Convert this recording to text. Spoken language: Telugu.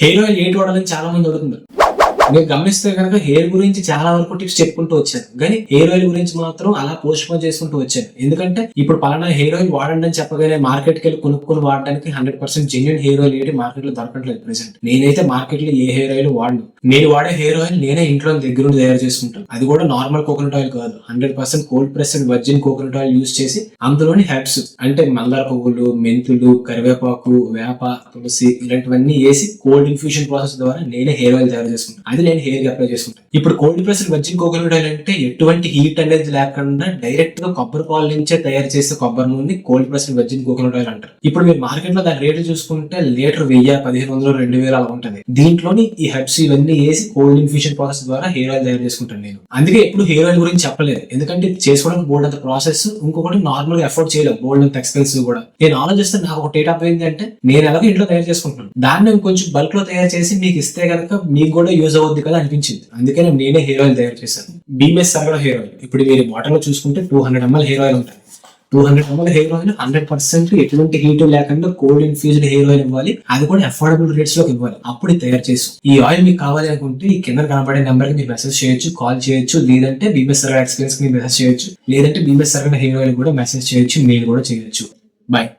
హెయిర్ ఆయిల్ ఏంటి వాడాలని చాలా మంది అడుగుతున్నారు. మీరు గమనిస్తే కనుక హెయిర్ గురించి చాలా వరకు టిప్స్ చెప్పుకుంటూ వచ్చాను, కానీ హెయిర్ ఆయిల్ గురించి మాత్రం అలా పోస్ట్ పోన్ చేసుకుంటూ వచ్చాను. ఎందుకంటే ఇప్పుడు పలానా హెయిర్ ఆయిల్ వాడండి అని చెప్పగానే మార్కెట్కి వెళ్ళి కొనుక్కొని వాడడానికి 100% జెన్యున్ హెయిర్ ఆయిల్ ఏంటి మార్కెట్ లో దొరకట్లేదు ప్రెసెంట్. నేనైతే మార్కెట్ లో ఏ హెయిర్ ఆయిల్ వాడను. నేను వాడే హెయిర్ ఆయిల్ నేనే ఇంట్లో దగ్గర నుండి తయారు చేసుకుంటాను. అది కూడా నార్మల్ కోకోనట్ ఆయిల్ కాదు, 100% cold pressed virgin coconut oil use చేసి అందులోని హెర్బ్స్ అంటే మందార పువ్వులు, మెంతులు, కరివేపాకు, వేప, తులసి ఇలాంటివన్నీ వేసి కోల్డ్ ఇన్ఫ్యూషన్ ప్రాసెస్ ద్వారా నేనే హెయిర్ ఆయిల్ తయారు చేసుకుంటాను. అది నేను హెయిర్ కి అప్లై చేసుకుంటాను. ఇప్పుడు cold pressed virgin coconut oil అంటే ఎటువంటి హీట్ అనేది లేకుండా డైరెక్ట్ గా కొబ్బరి పాల నుంచే తయారు చేసే కొబ్బరి నూనె cold pressed virgin coconut oil అంటారు. ఇప్పుడు మీరు మార్కెట్ లో దాని రేట్లు చూసుకుంటే లీటర్ 1000, 1500, 2000 అలా ఉంటుంది. దీంట్లోని ఈ హెర్బ్స్ ఇవన్నీ వేసి కోల్డ్ ఇన్ఫ్యూషన్ ప్రాసెస్ ద్వారా హెయిర్ ఆయిల్ తయారు చేసుకుంటాను నేను. అందుకే ఎప్పుడు హెయిర్ ఆయిల్ గురించి చెప్పలేదు, ఎందుకంటే చేసుకోవడానికి బోల్డ్ అంత ప్రాసెస్, ఇంకొకటి నార్మల్ గా ఎఫోర్డ్ చేయలేదు, బోల్డ్ అంత ఎక్స్పెన్సివ్ కూడా. నేను ఆలోచిస్తే నాకు ఒక డేటా పోయింది అంటే నేను ఎలాగో ఇంట్లో తయారు చేసుకుంటున్నాను, దాన్ని కొంచెం బల్క్ లో తయారు చేసి మీకు ఇస్తే కనుక మీకు కూడా యూజ్ అవుద్ది కదా అనిపించింది. అందుకే నేనే హెయిర్ ఆయిల్ తయారు చేశాను. BMS Saragada hair oil. ఇప్పుడు మీరు బాటిల్ లో చూసుకుంటే 200 ml హెయిర్ ఆయిల్ ఉంటుంది. 200 ml హెయిర్ ఆయిల్ 100% ఎటువంటి హీట్ లేకుండా కోల్డ్ ఇన్ఫ్యూజ్డ్ హెయిర్ ఆయిల్ ఇవ్వాలి. అది కూడా అఫోర్డబుల్ రేట్స్ లో ఇవ్వాలి. అప్పుడు తయారు చేసి ఈ ఆయిల్ మీకు కావాలి అనుకుంటే ఈ కింద కనబడే నెంబర్ కి మీరు మెసేజ్ చేయొచ్చు, కాల్ చేయొచ్చు, లేదంటే బీఎంఎస్ సరగడ ఎక్స్పీరియన్స్ కి మెసేజ్ చేయొచ్చు, లేదంటే బీఎంఎస్ సరగడ హెయిర్ ఆయిల్ కూడా మెసేజ్ చేయొచ్చు, మెయిల్ కూడా చేయొచ్చు. బాయ్.